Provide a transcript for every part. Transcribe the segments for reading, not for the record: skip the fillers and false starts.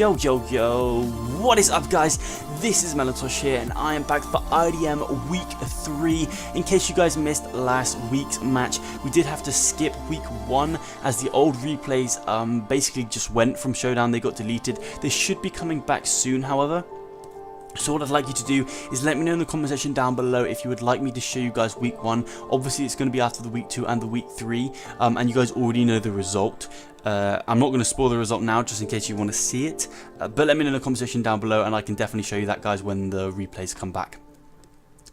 Yo, yo, yo, what is up guys? This is Melontosh here and I am back for IDM Week 3. In case you guys missed last week's match, we did have to skip Week 1 as the old replays basically just went from Showdown, they got deleted. They should be coming back soon, however. So what I'd like you to do is let me know in the comment section down below if you would like me to show you guys Week 1. Obviously it's going to be after the Week 2 and the Week 3, and you guys already know the result. I'm not going to spoil the result now just in case you want to see it, but let me know in the comment section down below and I can definitely show you that guys when the replays come back.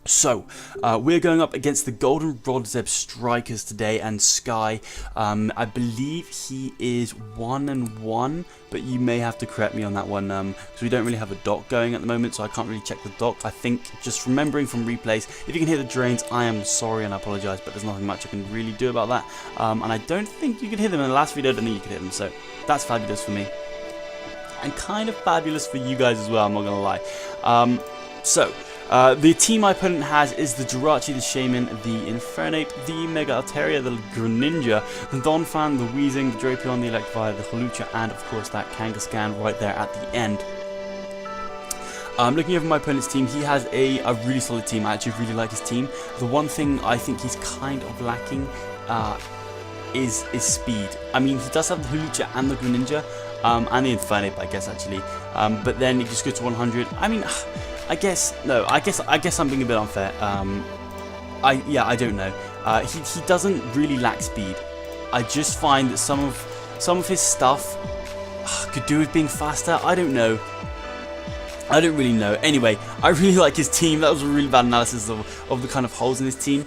So, we're going up against the Golden Rod Zebstrikas today and Skyy. I believe he is 1-1, but you may have to correct me on that one because we don't really have a dock going at the moment, so I can't really check the dock. I think, just remembering from replays, if you can hear the drains, I am sorry and I apologise, but there's nothing much I can really do about that. And I don't think you could hear them in the last video, I don't think you could hear them, so that's fabulous for me. And kind of fabulous for you guys as well, I'm not going to lie. The team my opponent has is the Jirachi, the Shaman, the Infernape, the Mega Altaria, the Greninja, the Donphan, the Weezing, the Drapion, the Electivire, the Hawlucha, and of course that Kangaskhan right there at the end. Looking over my opponent's team, he has a really solid team. I actually really like his team. The one thing I think he's kind of lacking is speed. I mean, he does have the Hawlucha and the Greninja, and the Infernape, I guess actually. But then he just goes to 100. I mean, I guess I'm being a bit unfair. I don't know. He doesn't really lack speed. I just find that some of his stuff could do with being faster. I don't know. I don't really know. Anyway, I really like his team. That was a really bad analysis of the kind of holes in his team.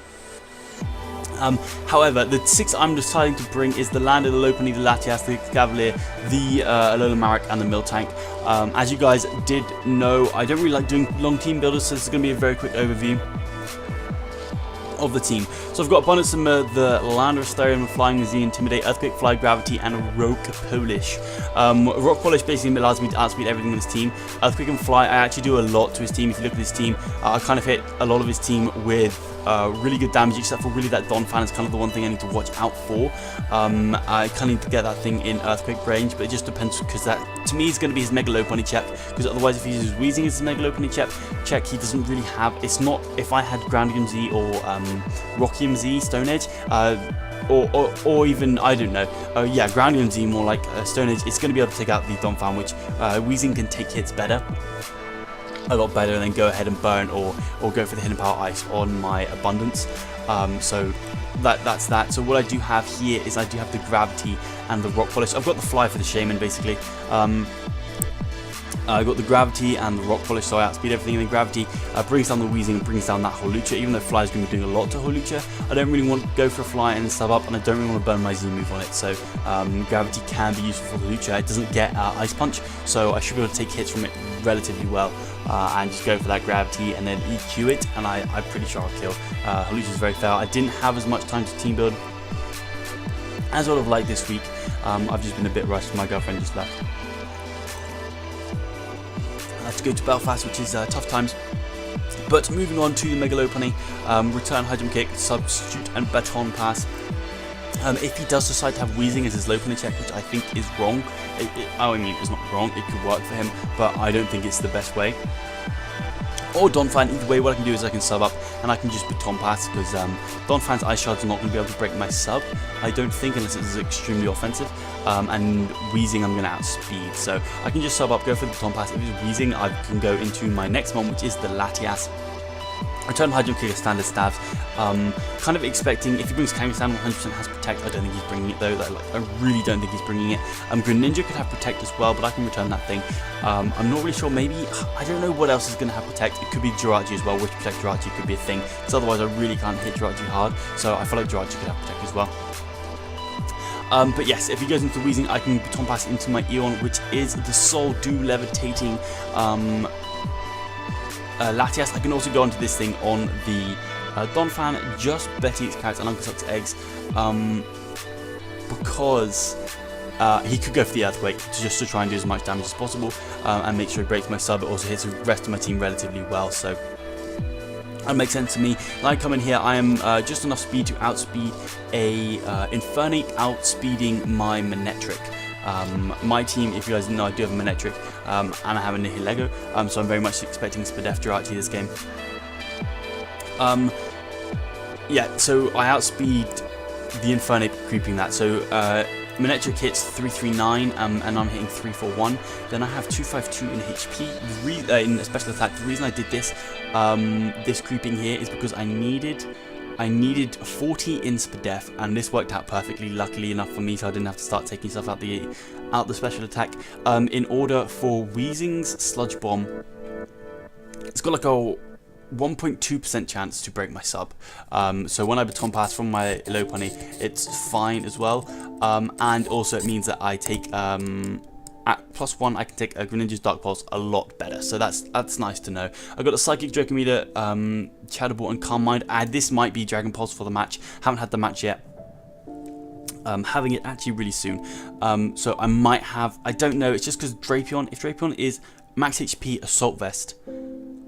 However, the 6 I'm deciding to bring is the Lando, the Lopunny, the Latias, the Cavalier, the Alola Marek, and the Miltank. As you guys did know, I don't really like doing long team builders, so this is going to be a very quick overview of the team. So I've got opponents in the Lando, Asterion, Flying Z, Intimidate, Earthquake, Fly, Gravity, and Rock Polish. Rock Polish basically allows me to outspeed everything in his team. Earthquake and Fly, I actually do a lot to his team. If you look at his team, I kind of hit a lot of his team with really good damage, except for really that Donphan is kind of the one thing I need to watch out for. I kind of need to get that thing in Earthquake range, but it just depends because that, to me, is going to be his Mega Lopunny check, because otherwise if he uses Weezing as his Mega Lopunny check, he doesn't really have, it's not, if I had Groundium Z or Rockium Z, Stone Edge, or even, I don't know, yeah, Groundium Z more like Stone Edge, it's going to be able to take out the Donphan, which Weezing can take hits better. A lot better, and then go ahead and burn or go for the Hidden Power Ice on my Abundance. So that's that. So what I do have here is I do have the Gravity and the Rock Polish. I've got the Fly for the Shaman basically. I got the Gravity and the Rock Polish, so I outspeed everything. And then Gravity brings down the Weezing and brings down that Hawlucha. Even though Fly is going to be doing a lot to Hawlucha, I don't really want to go for a Fly and sub up, and I don't really want to burn my Z move on it. So Gravity can be useful for Hawlucha. It doesn't get Ice Punch, so I should be able to take hits from it relatively well, and just go for that Gravity and then EQ it, and I'm pretty sure I'll kill. Hawlucha is very fair. I didn't have as much time to team build as I would have liked this week. I've just been a bit rushed. My girlfriend just left. I have to go to Belfast, which is tough times. But moving on to the Mega Lopunny, return High Jump Kick, Substitute, and Baton Pass. If he does decide to have Weezing as his Lopunny check, which I think is wrong, I mean, it's not wrong, it could work for him, but I don't think it's the best way. Or Donphan, either way, what I can do is I can sub up and I can just Baton Pass, because Donphan's Ice Shards are not going to be able to break my sub, I don't think, unless it's extremely offensive, and Weezing I'm going to outspeed, so I can just sub up, go for the Baton Pass. If it's Weezing, I can go into my next one, which is the Latias. Return High Jump Kick, standard stabs. Kind of expecting, if he brings Kangaskhan, 100% has Protect. I don't think he's bringing it though. I really don't think he's bringing it. Greninja could have Protect as well, but I can return that thing. I'm not really sure. Maybe, I don't know what else is going to have Protect. It could be Jirachi as well. Which Protect Jirachi could be a thing, because otherwise I really can't hit Jirachi hard. So I feel like Jirachi could have Protect as well. But yes, if he goes into Weezing, I can Baton Pass into my Eon, which is the Soul Dew Levitating Latias. I can also go onto this thing on the Donphan, just betting its carrots and Uncle Suck's eggs, because he could go for the Earthquake just to try and do as much damage as possible, and make sure he breaks my sub. It also hits the rest of my team relatively well, so that makes sense to me. When I come in here, I am just enough speed to outspeed a Infernape, outspeeding my Manectric. My team, if you guys didn't know, I do have a Manectric, and I have a Nihilego, so I'm very much expecting Spadef Jirachi this game. Yeah, so I outspeed the Infernape creeping that, so Manectric hits 339, and I'm hitting 341. Then I have 252 in HP, in special attack. The reason I did this, this creeping here, is because I needed 40 in Spadef, and this worked out perfectly, luckily enough for me, so I didn't have to start taking stuff out the special attack. In order for Weezing's Sludge Bomb, it's got like a 1.2% chance to break my sub. So when I baton pass from my low pony, it's fine as well. And also it means that I take at +1 I can take a Greninja's Dark Pulse a lot better. So that's nice to know. I got a Psychic Draco Meter, Shadow Ball, and Calm Mind. And this might be Dragon Pulse for the match. Haven't had the match yet. Having it actually really soon. So I might have, I don't know, it's just because Drapion, if Drapion is max HP Assault Vest,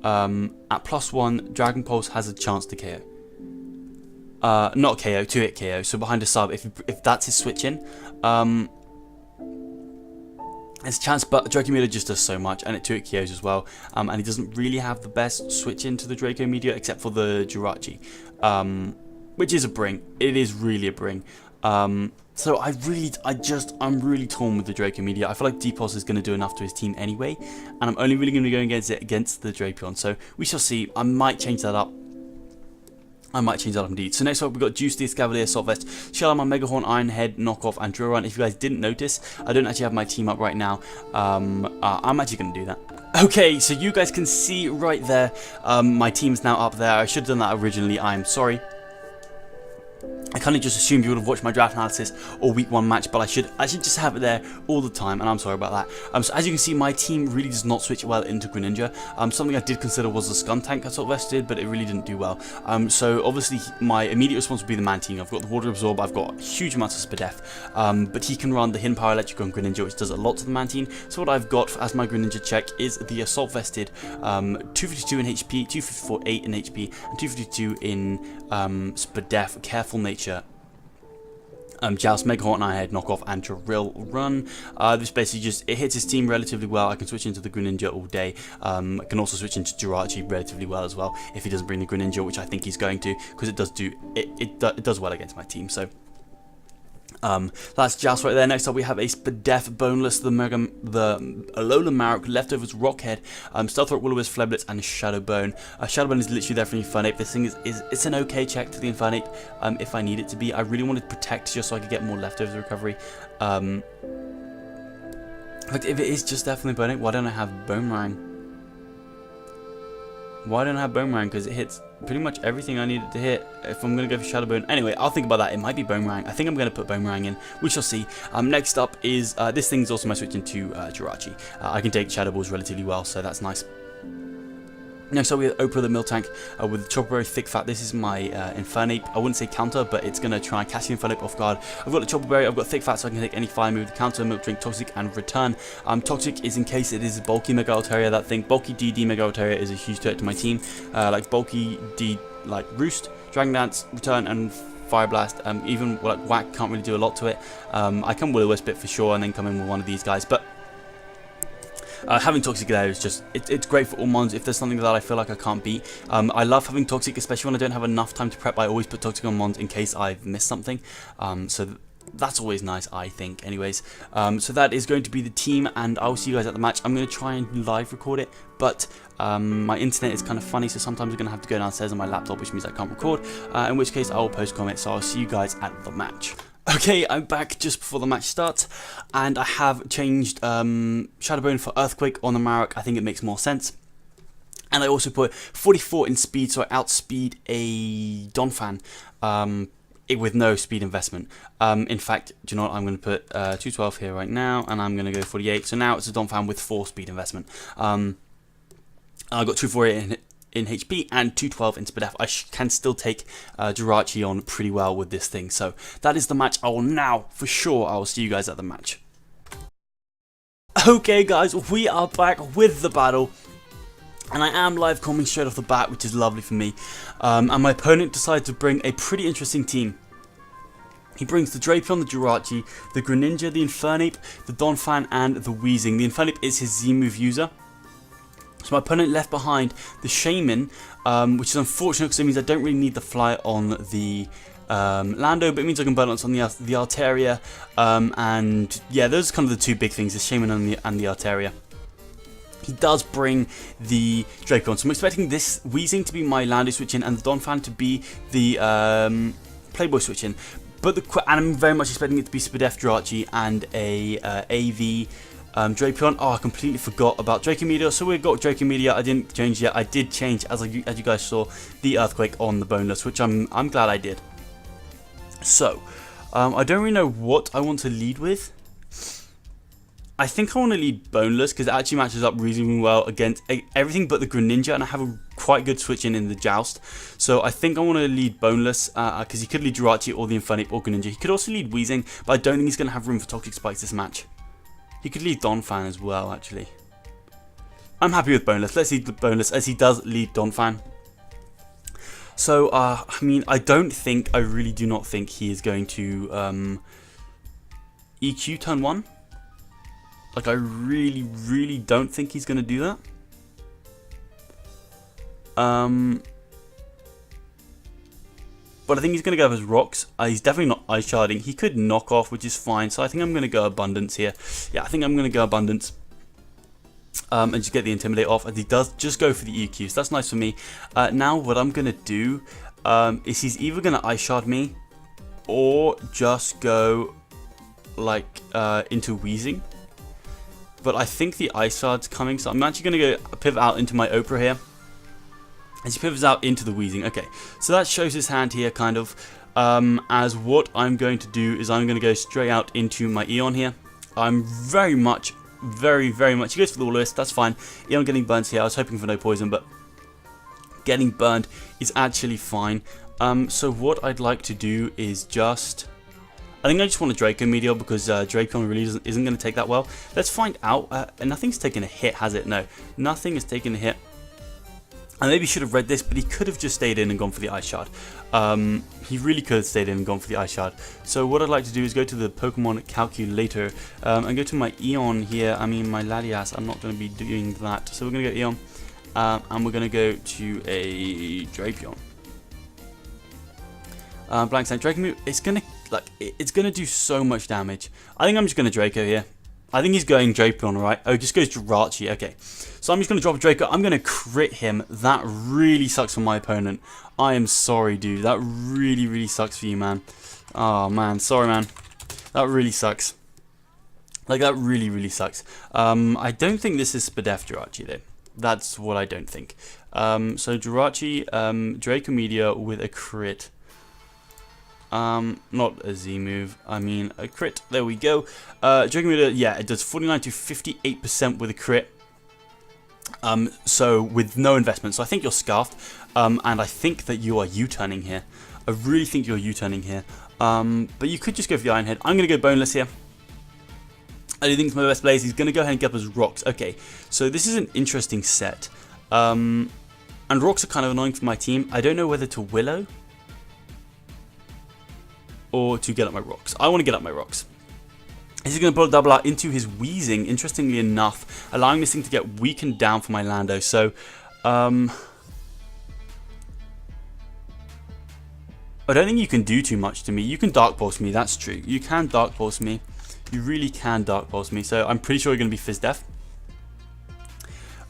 at +1, Dragon Pulse has a chance to KO. Not KO, 2-hit KO. So behind a sub, if that's his switch in, there's a chance, but Draco Meteor just does so much, and it 2-hit KOs as well. And he doesn't really have the best switch into the Draco Meteor except for the Jirachi, which is a bring. It is really a bring. So I'm really torn with the Draco Meteor. I feel like D-Pulse is going to do enough to his team anyway, and I'm only really going to be going against the Drapion. So we shall see. I might change that up. Indeed. So next up, we've got Juice the Escavalier, Assault Vest, Shellamon, Megahorn, Iron Head, Knockoff, and Drill Run. If you guys didn't notice, I don't actually have my team up right now. I'm actually going to do that. Okay, so you guys can see right there, my team's now up there. I should have done that originally. I'm sorry. I kind of just assumed you would have watched my draft analysis or week 1 match, but I should just have it there all the time, and I'm sorry about that. So as you can see, my team really does not switch well into Greninja. Something I did consider was the Skuntank I sort of vested, but it really didn't do well. So obviously my immediate response would be the Mantine. I've got the Water Absorb, I've got huge amounts of Spadef, but he can run the Hidden Power Electric on Greninja, which does a lot to the Mantine. So what I've got as my Greninja check is the Assault Vested, 252 in HP, 254 8 in HP, and 252 in Spadef, Careful Nature, Joust, Megahorn, Iron Head, Knockoff, and Drill Run. This basically just, it hits his team relatively well. I can switch into the Greninja all day. I can also switch into Jirachi relatively well as well if he doesn't bring the Greninja, which I think he's going to, because it does well against my team. So that's Joust right there. Next up we have a Spadef, Boneless, the Alola Marok, Leftovers, Rockhead, Stealth Rock, Will-O-Wisp, Fleblitz, and Shadow Bone. Shadow Bone is literally there for the Infernape. This thing it's an okay check to the Infernape if I need it to be. I really wanted to protect just so I could get more Leftovers recovery. In fact, if it is just definitely Bone, why don't I have Boomerang? Why don't I have Boomerang? Because it hits pretty much everything I needed to hit if I'm going to go for Shadow Bone. Anyway, I'll think about that. It might be Boomerang. I think I'm going to put Boomerang in. We shall see. Next up is, this thing's also my switch into Jirachi. I can take Shadow Balls relatively well, so that's nice. Next up we have Oprah the Miltank with Chopper Berry, Thick Fat. This is my Infernape. I wouldn't say counter, but it's going to try and catch the Infernape off guard. I've got the Chopper Berry, I've got Thick Fat, so I can take any fire move, the counter, Milk Drink, Toxic, and Return. Toxic is in case it is a bulky Mega Altaria. That thing, bulky DD Mega Altaria is a huge threat to my team. Like bulky D, like Roost, Dragon Dance, Return, and Fire Blast. Even like Whack can't really do a lot to it. I can Will-O-Wisp it for sure, and then come in with one of these guys. But having Toxic there is just, it's great for all mons if there's something that I feel like I can't beat. I love having Toxic, especially when I don't have enough time to prep. I always put Toxic on mons in case I've missed something. So that's always nice, I think. Anyways, so that is going to be the team, and I'll see you guys at the match. I'm going to try and live record it, but my internet is kind of funny, so sometimes I'm going to have to go downstairs on my laptop, which means I can't record, in which case I will post comments, so I'll see you guys at the match. Okay, I'm back just before the match starts, and I have changed Shadow Bone for Earthquake on the Marok. I think it makes more sense. And I also put 44 in speed, so I outspeed a Donphan with no speed investment. In fact, do you know what? I'm going to put 212 here right now, and I'm going to go 48. So now it's a Donphan with 4 speed investment. I got 248 in HP and 212 in Spadef. I can still take Jirachi on pretty well with this thing. So that is the match. I will now, for sure, I will see you guys at the match. Okay guys, we are back with the battle. And I am live coming straight off the bat, which is lovely for me. And my opponent decided to bring a pretty interesting team. He brings the Drapion, the Jirachi, the Greninja, the Infernape, the Donphan, and the Weezing. The Infernape is his Z-move user. So my opponent left behind the Shaman, which is unfortunate because it means I don't really need the fly on the Lando, but it means I can balance on the Altaria, and yeah, those are kind of the two big things, the Shaman and the Altaria. He does bring the Drapion, so I'm expecting this Weezing to be my Lando switch in and the Donphan to be the Playboy switch in. But and I'm very much expecting it to be Spadef Jirachi and a AV Drapion. Oh, I completely forgot about Draco Meteor. So we've got Draco Meteor. I didn't change yet. I did change, as you guys saw, the Earthquake on the Boneless, which I'm glad I did. So, I don't really know what I want to lead with. I think I want to lead Boneless because it actually matches up reasonably well against everything but the Greninja, and I have a quite good switch in the Joust. So I think I want to lead Boneless because he could lead Jirachi or the Infernape or Greninja. He could also lead Weezing, but I don't think he's going to have room for Toxic Spikes this match. He could lead Donphan as well, actually. I'm happy with Boneless. Let's lead Boneless as he does lead Donphan. So, I mean, I really do not think he is going to EQ turn 1. Like, I really don't think he's going to do that. But I think he's going to go with his rocks. He's definitely not ice sharding. He could knock off, which is fine. So I think I'm going to go abundance here. Yeah, I think I'm going to go abundance. And just get the intimidate off. And he does just go for the EQ. So that's nice for me. Now what I'm going to do is he's either going to ice shard me or just go like into Weezing. But I think the ice shard's coming. So I'm actually going to go pivot out into my Oprah here. As he pivots out into the Weezing. Okay, so that shows his hand here, kind of. As what I'm going to do is I'm going to go straight out into my Eon here. I'm very much. He goes for the Will-O-Wisp, that's fine. Eon getting burned here. I was hoping for no poison, but getting burned is actually fine. So what I'd like to do is just. I think I just want a Draco Meteor because Drapion really isn't going to take that well. Let's find out. Nothing's taken a hit, has it? No, nothing has taken a hit. I maybe should have read this, but he could have just stayed in and gone for the Ice Shard. He really could have stayed in and gone for the Ice Shard. So what I'd like to do is go to the Pokemon Calculator and go to my Eon here. I mean, my Latias. I'm not going to be doing that. So we're going to go Eon and we're going to go to a Drapion. Blank Sight Draco. It's going to do so much damage. I think I'm just going to Draco here. I think he's going Drapion, right? Oh, he just goes Jirachi. Okay. So I'm just going to drop a Draco. I'm going to crit him. That really sucks for my opponent. I am sorry, dude. That really sucks for you, man. Oh, man. Sorry, man. That really sucks. Like, that really sucks. I don't think this is Spadef Jirachi, though. That's what I don't think. So Jirachi, Draco Meteor with a crit. Not a Z move, I mean a crit. There we go. Draco Meteor, yeah, it does 49 to 58% with a crit. So with no investment. So I think you're scarfed, and I think that you are U-turning here. I really think you're U-turning here. But you could just go for the Iron Head. I'm going to go Boneless here. I do think it's my best plays. He's going to go ahead and get up his rocks. Okay, so this is an interesting set. And rocks are kind of annoying for my team. I don't know whether to Willow or to get up my rocks. I want to get up my rocks. He's going to put a double out into his Weezing, interestingly enough, allowing this thing to get weakened down for my Lando. So, I don't think you can do too much to me. You can Dark Pulse me, that's true. You can Dark Pulse me. You really can Dark Pulse me. So, I'm pretty sure you're going to be Fizz Def.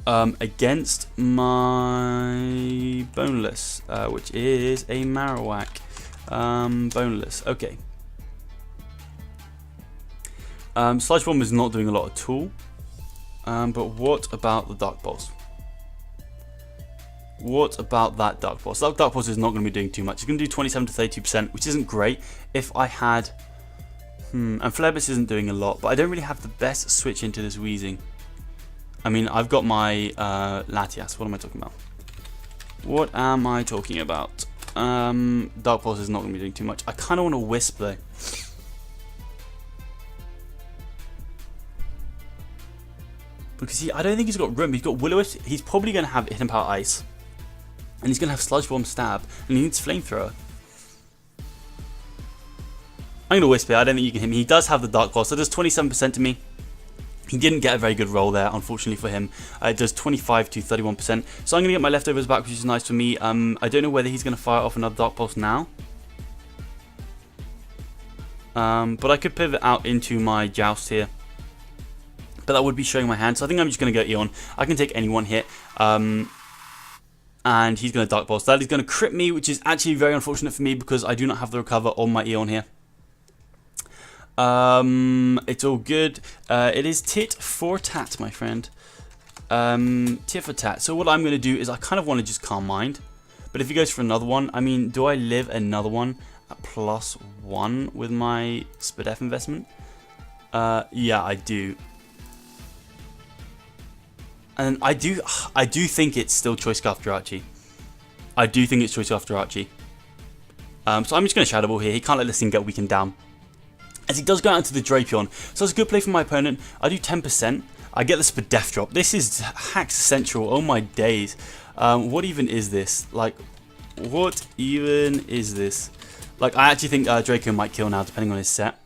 Against my Boneless, which is a Marowak. Boneless, okay. Sludge Bomb is not doing a lot at all. But what about the Dark Pulse? What about that Dark Pulse? That Dark Pulse is not going to be doing too much. It's going to do 27 to 32%, which isn't great. If I had... and Flarebus isn't doing a lot, but I don't really have the best switch into this Weezing. I mean, I've got my Latias. What am I talking about? What am I talking about? Dark Pulse is not going to be doing too much. I kind of want to Wisp though. Because I don't think he's got room. He's got Will-O-Wisp. He's probably going to have Hidden Power Ice. And he's going to have Sludge Bomb Stab. And he needs Flamethrower. I'm going to Wisp here. I don't think you can hit me. He does have the Dark Pulse, so it does 27% to me. He didn't get a very good roll there, unfortunately for him. It does 25 to 31%. So I'm going to get my leftovers back, which is nice for me. I don't know whether he's going to fire off another Dark Pulse now. But I could pivot out into my Joust here. But that would be showing my hand, so I think I'm just going to go Eon. I can take any one hit. And he's going to Dark Pulse. That is going to crit me, which is actually very unfortunate for me because I do not have the recover on my Eon here. It's all good. It is tit for tat, my friend. Tit for tat. So what I'm going to do is I kind of want to just Calm Mind. But if he goes for another one, I mean, do I live another one at +1 with my Spadef investment? Yeah, I do. And I do think it's still Choice Scarf Jirachi. I do think it's Choice Scarf Jirachi. So I'm just going to Shadow Ball here. He can't let this thing get weakened down. As he does go out into the Drapion. So it's a good play for my opponent. I do 10%. I get the Spadef drop. This is hack central. Oh my days. What even is this? Like, what even is this? Like, I actually think Draco might kill now, depending on his set.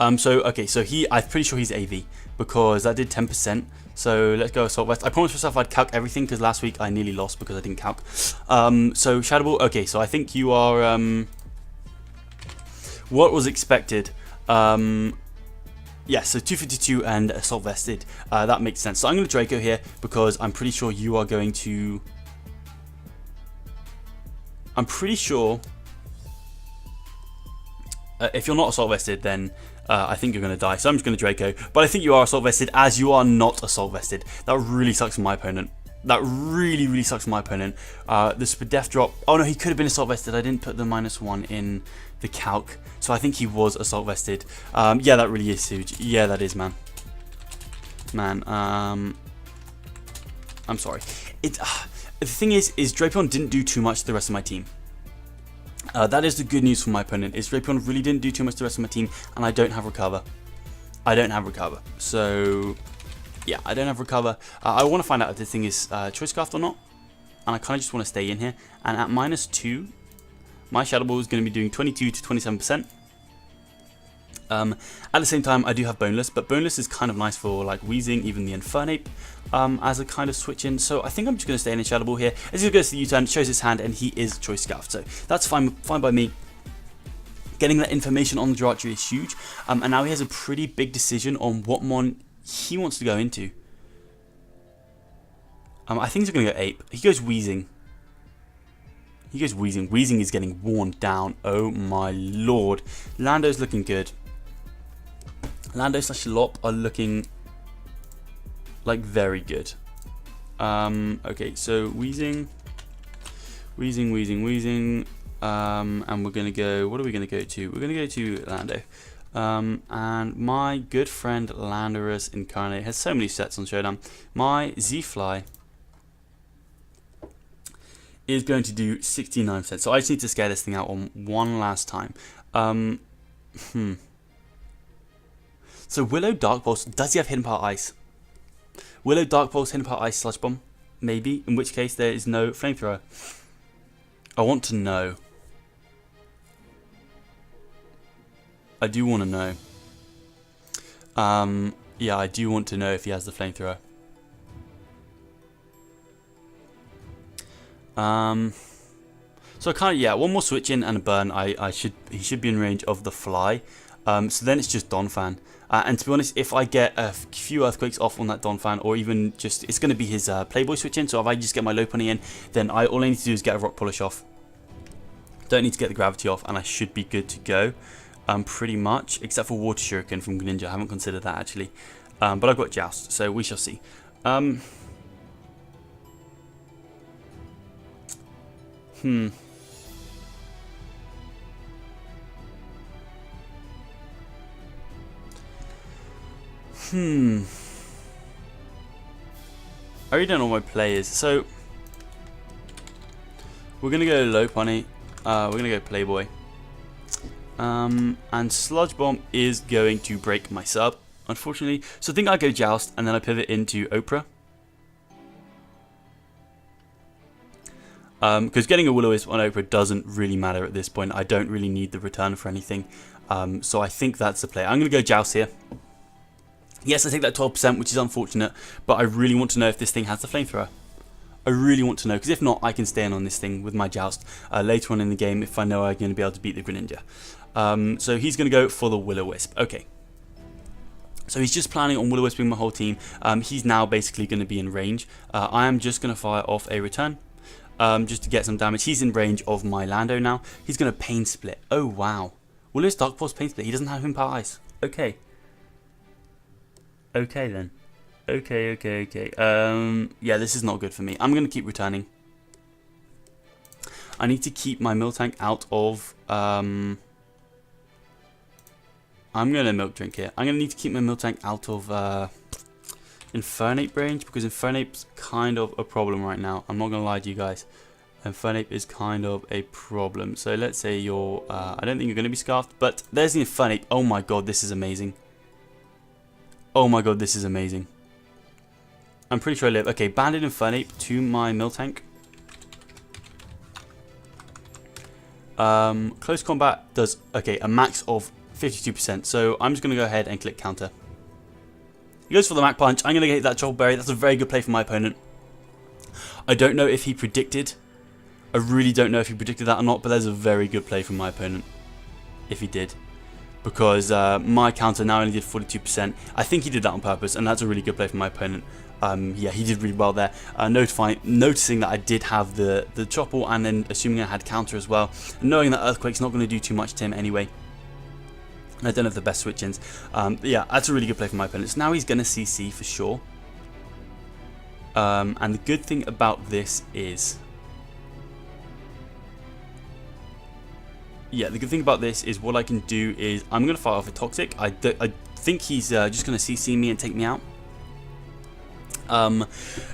Okay, so I'm pretty sure he's AV because that did 10%. So let's go Assault Vest. I promised myself I'd calc everything because last week I nearly lost because I didn't calc. So Shadow Ball. Okay, so I think you are what was expected. Yeah, so 252 and Assault Vested. That makes sense. So I'm going to Draco here because I'm pretty sure you are going to. I'm pretty sure if you're not Assault Vested, then I think you're going to die. So I'm just going to Draco. But I think you are Assault Vested as you are not Assault Vested. That really sucks for my opponent. That really, really sucks for my opponent. The Spadef drop. Oh no, he could have been Assault Vested. I didn't put the -1 in the calc. So I think he was Assault Vested. Yeah, that really is huge. Yeah, that is, man. I'm sorry. The thing is Drapion didn't do too much to the rest of my team. That is the good news for my opponent, is Drapion really didn't do too much to the rest of my team, and I don't have Recover. So, yeah, I don't have Recover. I want to find out if this thing is Choice Scarfed or not, and I kind of just want to stay in here. And at -2, my Shadow Ball is going to be doing 22 to 27%. At the same time, I do have Boneless, but Boneless is kind of nice for like Wheezing, even the Infernape, as a kind of switch in. So I think I'm just going to stay in Shadow Ball here. As he goes to the U-turn, shows his hand, and he is Choice Scarfed. So that's fine by me. Getting that information on the Jirachi is huge. And now he has a pretty big decision on what mon he wants to go into. I think he's going to go Ape. He goes Wheezing. Wheezing is getting worn down. Oh my lord. Lando's looking good. Lando/Lop are looking like very good. Okay, so Wheezing. And we're gonna go. What are we gonna go to? We're gonna go to Lando. And my good friend Landorus Incarnate has so many sets on Showdown. My Z-Fly is going to do 69%. So I just need to scare this thing out on one last time. So Willow Dark Pulse, does he have Hidden Power Ice? Willow Dark Pulse, Hidden Power Ice, Sludge Bomb? Maybe, in which case there is no Flamethrower. I want to know. I do want to know. Yeah, I do want to know if he has the Flamethrower. So kind of, yeah, one more switch in and a burn. He should be in range of the Fly. So then it's just Donphan. And to be honest, if I get a few Earthquakes off on that Donphan, or even just, it's going to be his Playboy switch in, so if I just get my low pony in, then all I need to do is get a Rock Polish off. Don't need to get the Gravity off, and I should be good to go. Pretty much, except for Water Shuriken from Greninja. I haven't considered that actually. But I've got Joust, so we shall see. I really don't know what my play is. So we're gonna go low pony. We're gonna go Playboy. And Sludge Bomb is going to break my sub, unfortunately. So I think I go Joust and then I pivot into Oprah. Because getting a Will-O-Wisp on Oprah doesn't really matter at this point. I don't really need the return for anything. So I think that's the play. I'm going to go Joust here. Yes, I take that 12%, which is unfortunate, but I really want to know if this thing has the Flamethrower. I really want to know, because if not, I can stay in on this thing with my Joust later on in the game if I know I'm going to be able to beat the Greninja. So he's going to go for the Will-O-Wisp. Okay. So he's just planning on Will-O-Wisping my whole team. He's now basically going to be in range. I am just going to fire off a return just to get some damage. He's in range of my Lando now. He's going to Pain Split. Oh, wow. Will-O-Wisp Dark Pulse Pain Split. He doesn't have Impact Ice. Okay. Okay then. Okay. Yeah, this is not good for me. I'm going to keep returning. I need to keep my Miltank out of... I'm going to Milk Drink here. I'm going to need to keep my Miltank out of Infernape range, because Infernape's kind of a problem right now. I'm not going to lie to you guys. Infernape is kind of a problem. So let's say you're... I don't think you're going to be Scarfed, but there's the Infernape. Oh my god, this is amazing. Oh my god, this is amazing. I'm pretty sure I live. Okay, Banded Infernape to my Miltank. Close combat does, okay, a max of 52%. So I'm just going to go ahead and click counter. He goes for the Mach Punch. I'm going to get that Troll Berry. That's a very good play for my opponent. I don't know if he predicted. I really don't know if he predicted that or not, but there's a very good play from my opponent. If he did. Because my counter now only did 42%. I think he did that on purpose, and that's a really good play from my opponent. Yeah, he did really well there. Noticing that I did have the Chop Ball, and then assuming I had counter as well. Knowing that Earthquake's not going to do too much to him anyway. I don't have the best switch-ins. Yeah, that's a really good play for my opponent. So now he's going to CC for sure. And the good thing about this is... Yeah, the good thing about this is what I can do is I'm going to fire off a Toxic. I think he's just going to CC me and take me out. Not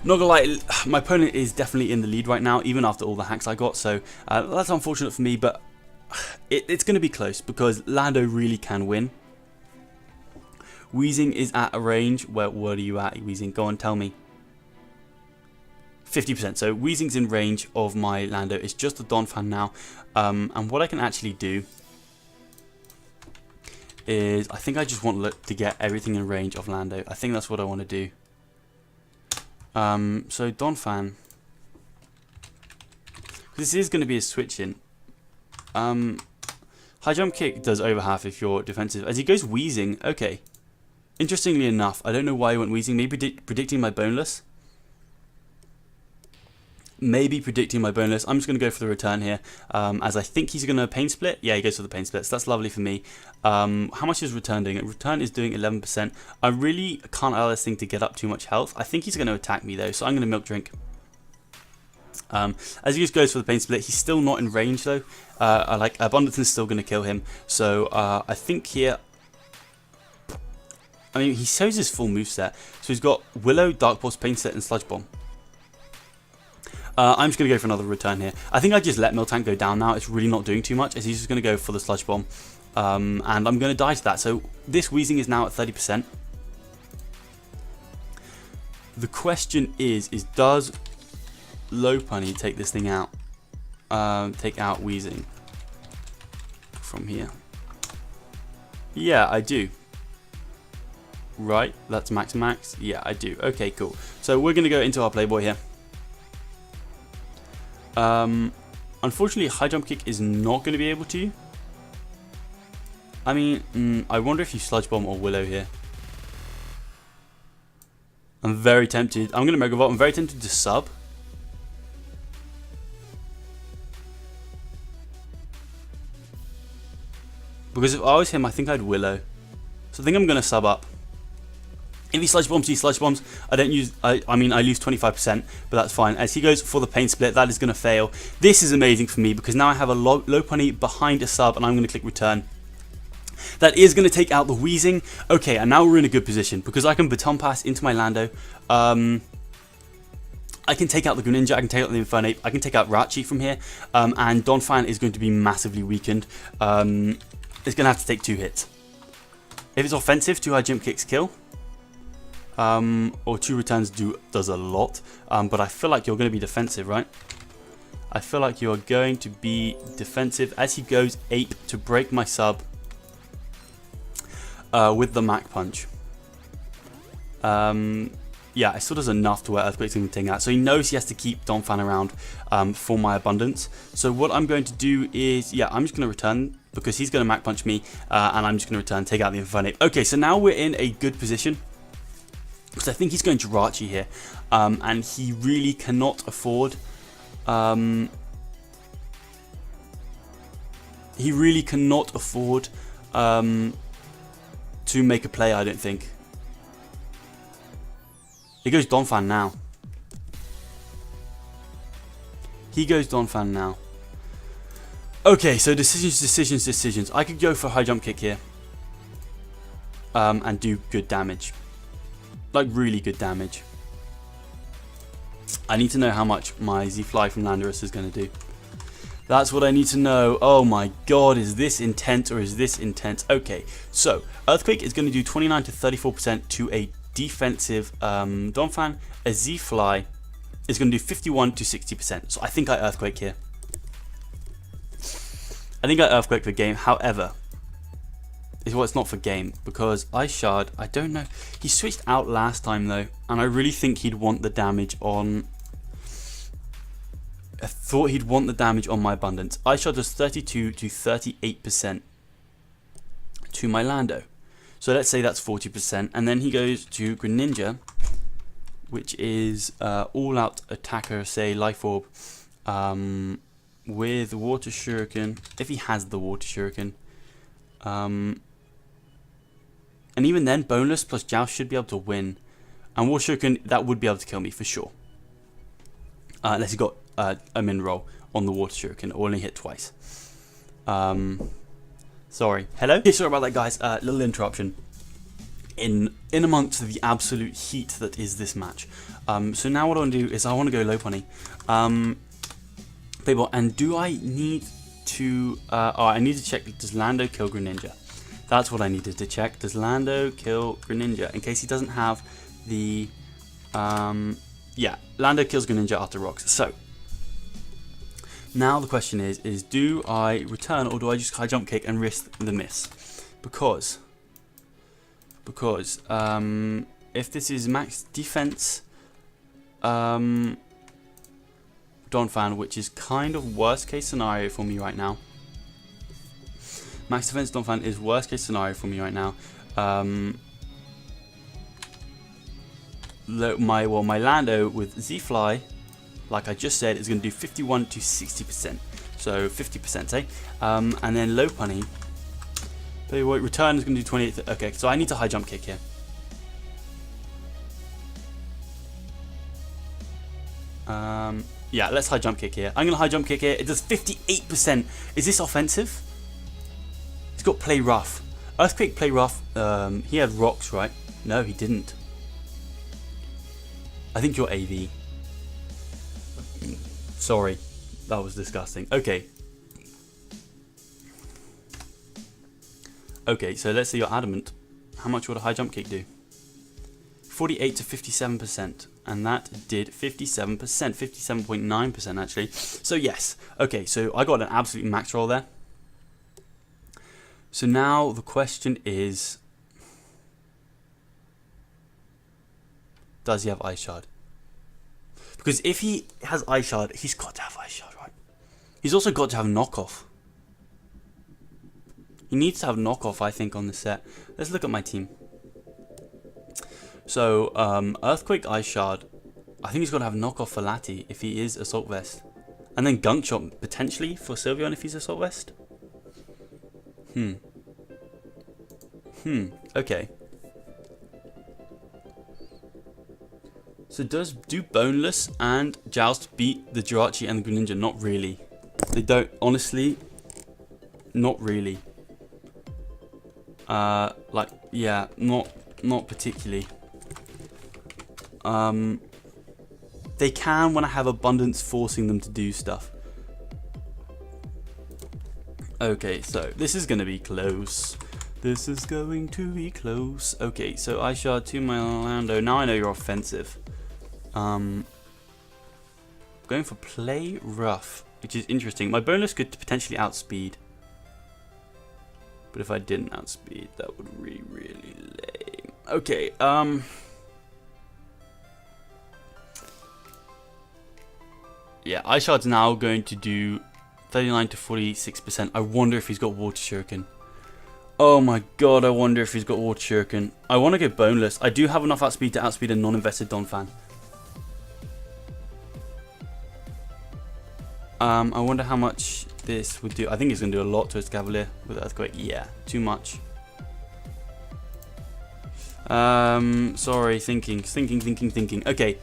gonna lie, my opponent is definitely in the lead right now, even after all the hacks I got. So that's unfortunate for me, but it's going to be close because Lando really can win. Weezing is at a range. What are you at, Weezing? Go on, tell me. 50%. So Weezing's in range of my Lando. It's just a Donphan now. And what I can actually do is I think I just want to get everything in range of Lando. I think that's what I want to do. So Donphan. This is going to be a switch in. High jump kick does over half if you're defensive. As he goes Weezing, okay. Interestingly enough, I don't know why he went Weezing. Maybe predicting my boneless. Maybe predicting my boneless. I'm just going to go for the return here, as I think he's going to Pain Split. Yeah, he goes for the Pain Split, so that's lovely for me. How much is return doing? Return is doing 11%. I really can't allow this thing to get up too much health. I think he's going to attack me though, so I'm going to Milk Drink. As he just goes for the Pain Split, he's still not in range though. Like Abundance is still going to kill him, so I think here... I mean, he shows his full moveset. So he's got Willow, Dark Pulse, Pain Split, and Sludge Bomb. I'm just going to go for another return here. I think I just let Miltank go down now. It's really not doing too much, as he's just going to go for the Sludge Bomb. And I'm going to die to that. So this Weezing is now at 30%. The question is does Lopunny take this thing out? Take out Weezing from here. Yeah, I do. Right, that's max. Yeah, I do. Okay, cool. So we're going to go into our Playboy here. Unfortunately, High Jump Kick is not going to be able to. I mean, I wonder if you Sludge Bomb or Willow here. I'm very tempted. I'm going to Mega Volt. I'm very tempted to sub. Because if I was him, I think I'd Willow. So I think I'm going to sub up. If he Sludge Bombs, he Sludge Bombs. I don't use, I mean, I lose 25%, but that's fine. As he goes for the Pain Split, that is going to fail. This is amazing for me because now I have a Lopunny behind a sub, and I'm going to click return. That is going to take out the Weezing. Okay, and now we're in a good position because I can Baton Pass into my Lando. I can take out the Greninja, I can take out the Infernape, I can take out Rachi from here, and Donphan is going to be massively weakened. It's going to have to take 2 hits. If it's offensive, 2 High Jump Kicks kill. Or 2 returns does a lot, but I feel like you're going to be defensive, right? I feel like you are going to be defensive as he goes ape to break my sub with the Mach Punch. Yeah, it still does enough to where Earthquake's going to take that. So he knows he has to keep Donphan around for my abundance. So what I'm going to do is, yeah, I'm just going to return because he's going to Mach Punch me, and I'm just going to return, take out the Infernape. Okay, so now we're in a good position because I think he's going Jirachi here, and he really cannot afford. He really cannot afford to make a play, I don't think. He goes Donphan now. He goes Donphan now. Okay, so decisions. I could go for high jump kick here. And do good damage. Like really good damage. I need to know how much my Z-Fly from Landorus is going to do. That's what I need to know. Oh my god, is this intense or is this intense? Okay, so Earthquake is going to do 29 to 34% to a defensive Donphan. A Z-Fly is going to do 51 to 60%. So I think I Earthquake here. I think I Earthquake for game. However, it's not for game because Ice Shard, I don't know. He switched out last time though, and I really think he'd want the damage on. I thought he'd want the damage on my abundance. Ice Shard does 32 to 38% to my Lando. So let's say that's 40%, and then he goes to Greninja, which is all out attacker, say Life Orb, with Water Shuriken, if he has the Water Shuriken. And even then, Boneless plus Joust should be able to win. And Water Shuriken, that would be able to kill me for sure. Unless he got a min roll on the Water Shuriken, or only hit twice. Sorry. Hello? Yeah, sorry about that, guys. Little interruption. In amongst the absolute heat that is this match. So now what I want to do is I want to go low pony. Playball, and do I need to... I need to check, does Lando kill Greninja? That's what I needed to check. Does Lando kill Greninja? In case he doesn't have the... yeah, Lando kills Greninja after rocks. So, now the question is do I return or do I just high jump kick and risk the miss? Because if this is max defense Donphan, which is kind of worst case scenario for me right now. Max defense Donphan is worst case scenario for me right now. My Lando with Z-Fly, like I just said, is going to do 51 to 60%. So 50%, eh? And then low punny. Return is going to do 28. Okay, so I need to high jump kick here. Yeah, let's high jump kick here. I'm going to high jump kick here. It does 58%. Is this offensive? It's got play rough. Earthquake play rough. He had rocks, right? No, he didn't. I think you're AV. Sorry, that was disgusting. Okay. Okay, so let's say you're adamant. How much would a high jump kick do? 48 to 57%. And that did 57%. 57.9% actually. So yes. Okay, so I got an absolute max roll there. So now the question is, does he have Ice Shard? Because if he has Ice Shard, he's got to have Ice Shard, right? He's also got to have knockoff. He needs to have knockoff, I think, on the set. Let's look at my team. So, Earthquake, Ice Shard. I think he's got to have knockoff for Lati if he is Assault Vest. And then Gunk Shot, potentially, for Sylveon if he's Assault Vest. Okay. So do Boneless and Joust beat the Jirachi and the Greninja? Not really. They don't, honestly. Not really. Like, yeah, not particularly. They can when I have abundance forcing them to do stuff. Okay, so this is going to be close. This is going to be close. Okay, so Ice Shard to my Lando. Now I know you're offensive. going for play rough, which is interesting. My bonus could potentially outspeed. But if I didn't outspeed, that would be really lame. Okay, yeah, Eyeshard's now going to do 39 to 46%. I wonder if he's got Water Shuriken. Oh my god, I wonder if he's got Water Shuriken. I want to go boneless. I do have enough outspeed to outspeed a non-invested Donphan. I wonder how much this would do. I think it's going to do a lot to its Cavalier with Earthquake. Yeah, too much. Sorry, thinking. Okay.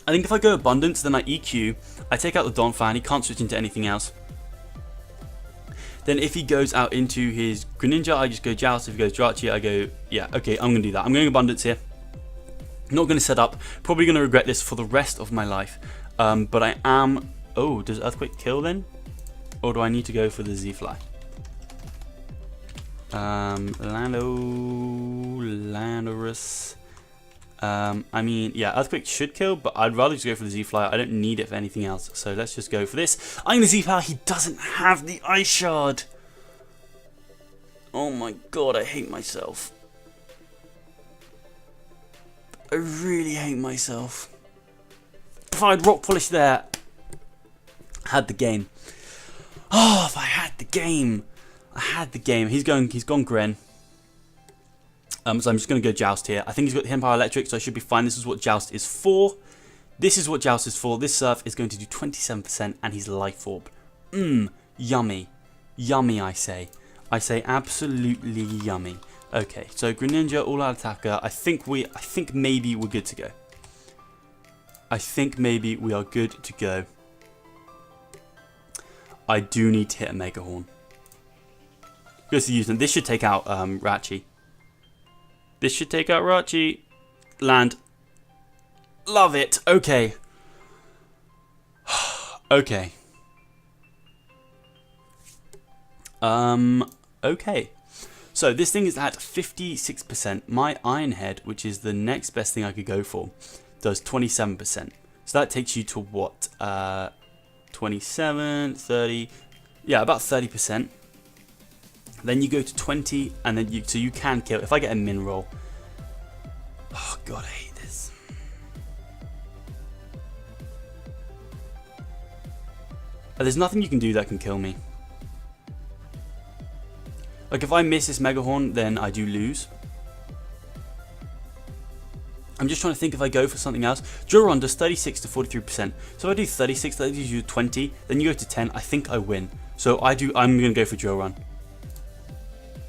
I think if I go Abundance, then I EQ, I take out the Donphan, he can't switch into anything else. Then if he goes out into his Greninja, I just go Joust. If he goes Jirachi, I go, yeah, okay, I'm going to do that. I'm going Abundance here. Not going to set up. Probably going to regret this for the rest of my life. But I am... Oh, does Earthquake kill then? Or do I need to go for the Z-Fly? Landorus. I mean, yeah, Earthquake should kill, but I'd rather just go for the Z-Fly. I don't need it for anything else. So let's just go for this. I'm going to Z-Fly. He doesn't have the Ice Shard. Oh my god, I hate myself. I really hate myself. If I had Rock Polish there, I had the game. Oh, if I had the game. I had the game. He's gone Gren. So I'm just going to go Joust here. I think he's got the Hidden Electric, so I should be fine. This is what Joust is for. This is what Joust is for. This Surf is going to do 27%, and he's Life Orb. Yummy. Yummy, I say. I say absolutely yummy. Okay, so Greninja, all-out attacker. I think maybe we're good to go. I think maybe we are good to go. I do need to hit a Mega Horn. Goes to use them. This should take out Rachi. This should take out Rachi. Land. Love it. Okay. Okay. Okay. So this thing is at 56%. My Iron Head, which is the next best thing I could go for, does 27%. So that takes you to what? 27, 30. Yeah, about 30%. Then you go to 20, and then so you can kill. If I get a min roll. Oh god, I hate this. There's nothing you can do that can kill me. Like, if I miss this Mega Horn, then I do lose. I'm just trying to think if I go for something else. Duron does 36 to 43%. So if I do 36, that gives you 20. Then you go to 10. I think I win. So I'm going to go for Duron.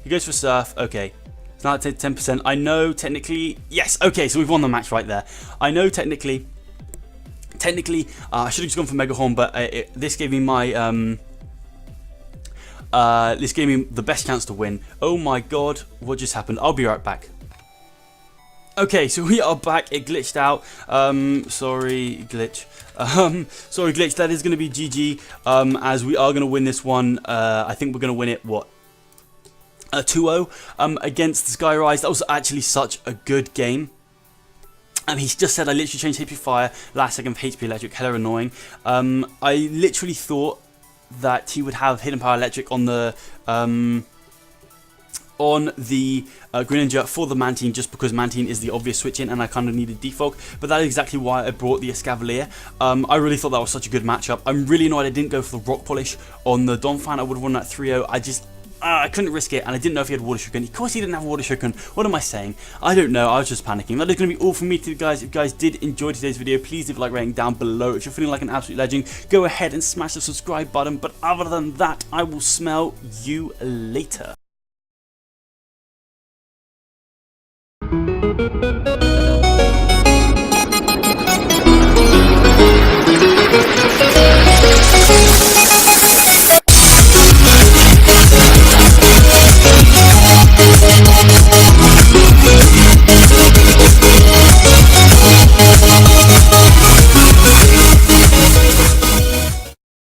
He goes for Surf. Okay. It's now at 10%. I know technically... Yes. Okay, so we've won the match right there. I know technically... I should have just gone for Mega Horn, but this gave me my... this gave me the best chance to win. Oh my god, what just happened? I'll be right back. Okay, so we are back. It glitched out. Sorry, glitch. Sorry, glitch. That is going to be GG. As we are going to win this one. I think we're going to win it, what? 2-0 against the Skyy. That was actually such a good game. He just said I literally changed HP Fire last second for HP Electric. Hella annoying. I literally thought that he would have Hidden Power Electric on the Greninja for the Mantine, just because Mantine is the obvious switch in and I kind of needed Defog, but that is exactly why I brought the Escavalier. I really thought that was such a good matchup. I'm really annoyed I didn't go for the Rock Polish on the Donphan. I would have won that 3-0. I couldn't risk it, and I didn't know if he had Water Shuriken. Of course he didn't have Water Shuriken. What am I saying? I don't know. I was just panicking. That is going to be all from me today, guys. If you guys did enjoy today's video, please leave a like rating down below. If you're feeling like an absolute legend, go ahead and smash the subscribe button. But other than that, I will smell you later.